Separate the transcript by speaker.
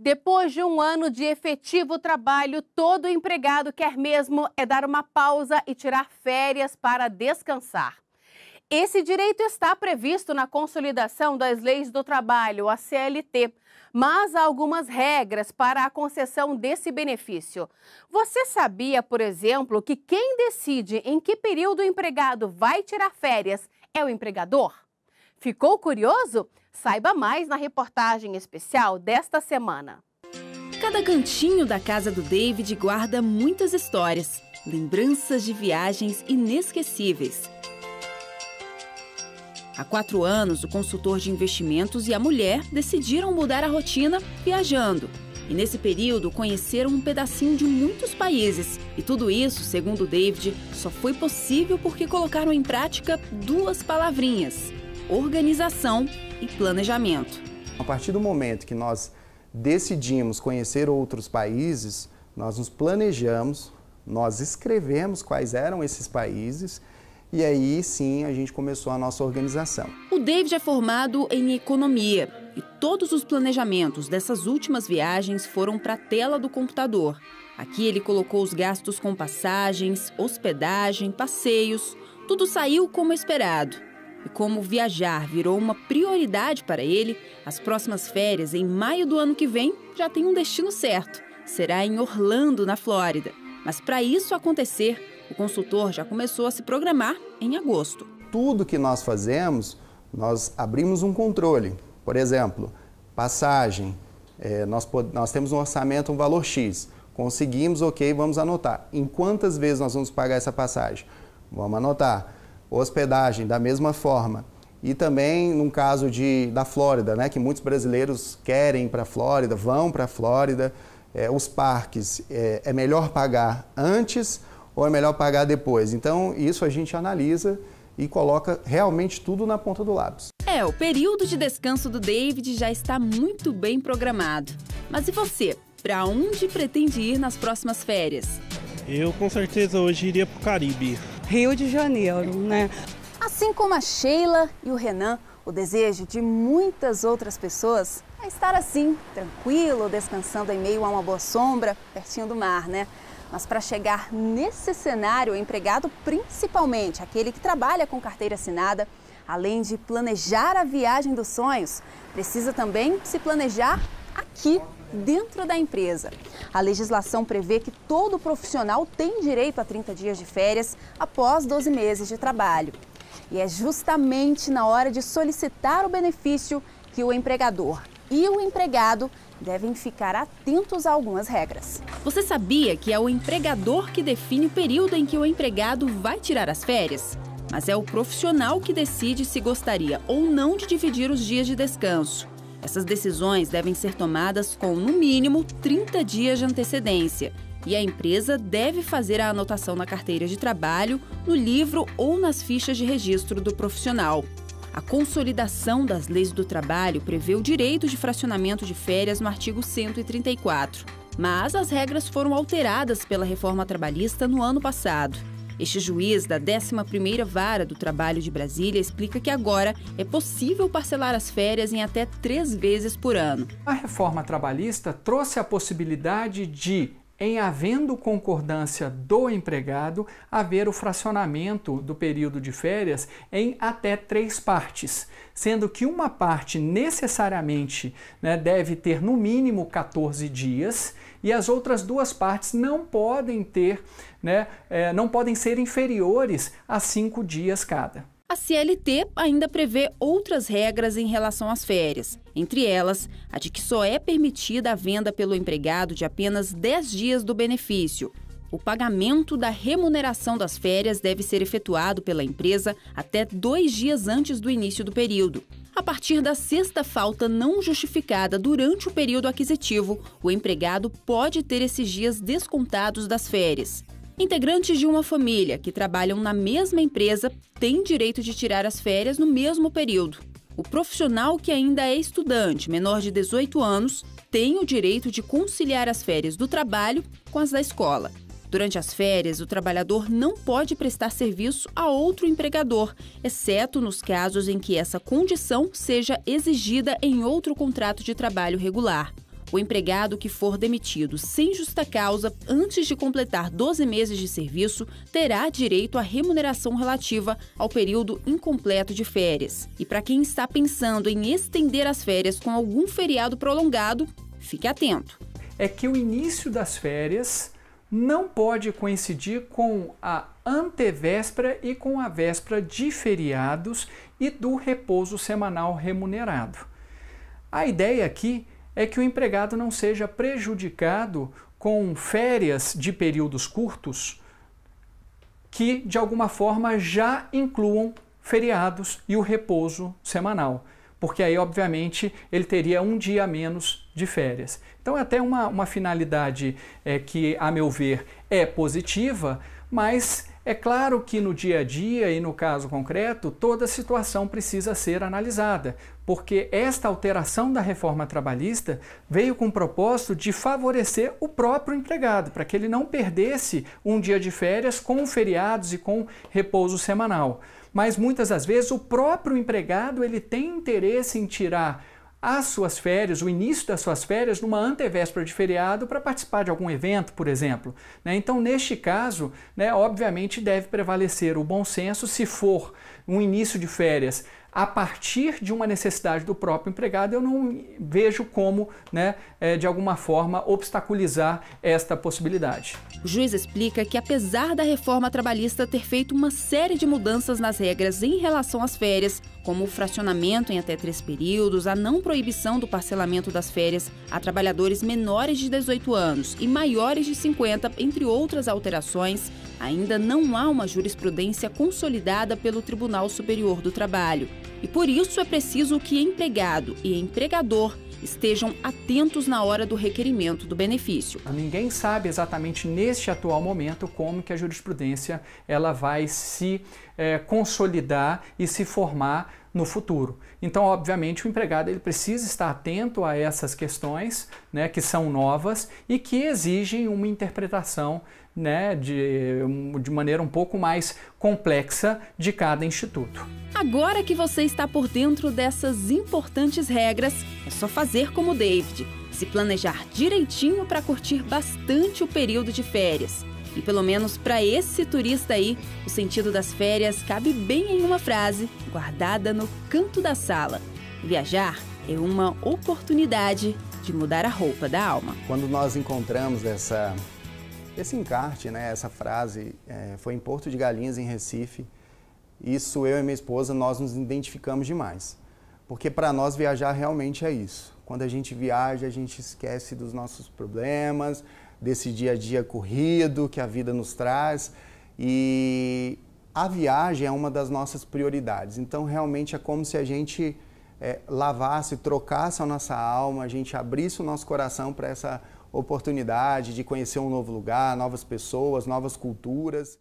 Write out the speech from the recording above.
Speaker 1: Depois de um ano de efetivo trabalho, todo empregado quer mesmo é dar uma pausa e tirar férias para descansar. Esse direito está previsto na Consolidação das Leis do Trabalho, a CLT, mas há algumas regras para a concessão desse benefício. Você sabia, por exemplo, que quem decide em que período o empregado vai tirar férias é o empregador? Ficou curioso? Saiba mais na reportagem especial desta semana.
Speaker 2: Cada cantinho da casa do David guarda muitas histórias, lembranças de viagens inesquecíveis. Há 4 anos, o consultor de investimentos e a mulher decidiram mudar a rotina viajando. E nesse período, conheceram um pedacinho de muitos países. E tudo isso, segundo o David, só foi possível porque colocaram em prática 2 palavrinhas: organização e planejamento.
Speaker 3: A partir do momento que nós decidimos conhecer outros países, nós nos planejamos, nós escrevemos quais eram esses países e aí sim a gente começou a nossa organização.
Speaker 2: O David é formado em economia e todos os planejamentos dessas últimas viagens foram para a tela do computador. Aqui ele colocou os gastos com passagens, hospedagem, passeios, tudo saiu como esperado. E como viajar virou uma prioridade para ele, as próximas férias, em maio do ano que vem, já tem um destino certo. Será em Orlando, na Flórida. Mas para isso acontecer, o consultor já começou a se programar em agosto.
Speaker 3: Tudo que nós fazemos, nós abrimos um controle. Por exemplo, passagem, nós temos um orçamento, um valor X. Conseguimos, ok, vamos anotar. Em quantas vezes nós vamos pagar essa passagem? Vamos anotar. Hospedagem, da mesma forma. E também, no caso da Flórida, né, que muitos brasileiros querem ir para a Flórida, vão para a Flórida. Os parques, é melhor pagar antes ou é melhor pagar depois? Então, isso a gente analisa e coloca realmente tudo na ponta do lápis.
Speaker 2: O período de descanso do David já está muito bem programado. Mas e você? Para onde pretende ir nas próximas férias?
Speaker 4: Eu, com certeza, hoje iria para o Caribe.
Speaker 5: Rio de Janeiro, né?
Speaker 6: Assim como a Sheila e o Renan, o desejo de muitas outras pessoas é estar assim, tranquilo, descansando em meio a uma boa sombra, pertinho do mar, né? Mas para chegar nesse cenário, o empregado, principalmente aquele que trabalha com carteira assinada, além de planejar a viagem dos sonhos, precisa também se planejar aqui, dentro da empresa. A legislação prevê que todo profissional tem direito a 30 dias de férias após 12 meses de trabalho. E é justamente na hora de solicitar o benefício que o empregador e o empregado devem ficar atentos a algumas regras.
Speaker 2: Você sabia que é o empregador que define o período em que o empregado vai tirar as férias? Mas é o profissional que decide se gostaria ou não de dividir os dias de descanso. Essas decisões devem ser tomadas com, no mínimo, 30 dias de antecedência. E a empresa deve fazer a anotação na carteira de trabalho, no livro ou nas fichas de registro do profissional. A Consolidação das Leis do Trabalho prevê o direito de fracionamento de férias no artigo 134. Mas as regras foram alteradas pela reforma trabalhista no ano passado. Este juiz da 11ª Vara do Trabalho de Brasília explica que agora é possível parcelar as férias em até 3 vezes por ano.
Speaker 7: A reforma trabalhista trouxe a possibilidade de, em havendo concordância do empregado, haver o fracionamento do período de férias em até 3 partes, sendo que uma parte necessariamente, deve ter no mínimo 14 dias e as outras 2 partes não podem ter, não podem ser inferiores a 5 dias cada.
Speaker 2: A CLT ainda prevê outras regras em relação às férias, entre elas a de que só é permitida a venda pelo empregado de apenas 10 dias do benefício. O pagamento da remuneração das férias deve ser efetuado pela empresa até 2 dias antes do início do período. A partir da 6ª falta não justificada durante o período aquisitivo, o empregado pode ter esses dias descontados das férias. Integrantes de uma família que trabalham na mesma empresa têm direito de tirar as férias no mesmo período. O profissional que ainda é estudante, menor de 18 anos, tem o direito de conciliar as férias do trabalho com as da escola. Durante as férias, o trabalhador não pode prestar serviço a outro empregador, exceto nos casos em que essa condição seja exigida em outro contrato de trabalho regular. O empregado que for demitido sem justa causa antes de completar 12 meses de serviço terá direito à remuneração relativa ao período incompleto de férias. E para quem está pensando em estender as férias com algum feriado prolongado, fique atento.
Speaker 7: É que o início das férias não pode coincidir com a antevéspera e com a véspera de feriados e do repouso semanal remunerado. A ideia aqui é que o empregado não seja prejudicado com férias de períodos curtos que, de alguma forma, já incluam feriados e o repouso semanal, porque aí, obviamente, ele teria um dia a menos de férias. Então, é até uma finalidade que, a meu ver, é positiva, mas é claro que no dia a dia e no caso concreto, toda situação precisa ser analisada, porque esta alteração da reforma trabalhista veio com o propósito de favorecer o próprio empregado, para que ele não perdesse um dia de férias com feriados e com repouso semanal. Mas muitas das vezes o próprio empregado ele tem interesse em tirar as suas férias, o início das suas férias, numa antevéspera de feriado para participar de algum evento, por exemplo. Então, neste caso, obviamente deve prevalecer o bom senso se for um início de férias a partir de uma necessidade do próprio empregado. Eu não vejo como, de alguma forma, obstaculizar esta possibilidade.
Speaker 2: O juiz explica que, apesar da reforma trabalhista ter feito uma série de mudanças nas regras em relação às férias, como o fracionamento em até 3 períodos, a não proibição do parcelamento das férias a trabalhadores menores de 18 anos e maiores de 50, entre outras alterações, ainda não há uma jurisprudência consolidada pelo Tribunal Superior do Trabalho. E por isso é preciso que empregado e empregador estejam atentos na hora do requerimento do benefício.
Speaker 7: Ninguém sabe exatamente neste atual momento como que a jurisprudência ela vai se consolidar e se formar no futuro. Então, obviamente, o empregado ele precisa estar atento a essas questões, que são novas e que exigem uma interpretação de maneira um pouco mais complexa de cada instituto.
Speaker 2: Agora que você está por dentro dessas importantes regras, é só fazer como o David, se planejar direitinho para curtir bastante o período de férias. E pelo menos para esse turista aí, o sentido das férias cabe bem em uma frase guardada no canto da sala: viajar é uma oportunidade de mudar a roupa da alma.
Speaker 3: Quando nós encontramos esse encarte, essa frase, foi em Porto de Galinhas, em Recife. Isso, eu e minha esposa, nós nos identificamos demais. Porque para nós viajar realmente é isso. Quando a gente viaja, a gente esquece dos nossos problemas, desse dia a dia corrido que a vida nos traz. E a viagem é uma das nossas prioridades. Então, realmente é como se a gente lavasse, trocasse a nossa alma, a gente abrisse o nosso coração para essa oportunidade de conhecer um novo lugar, novas pessoas, novas culturas.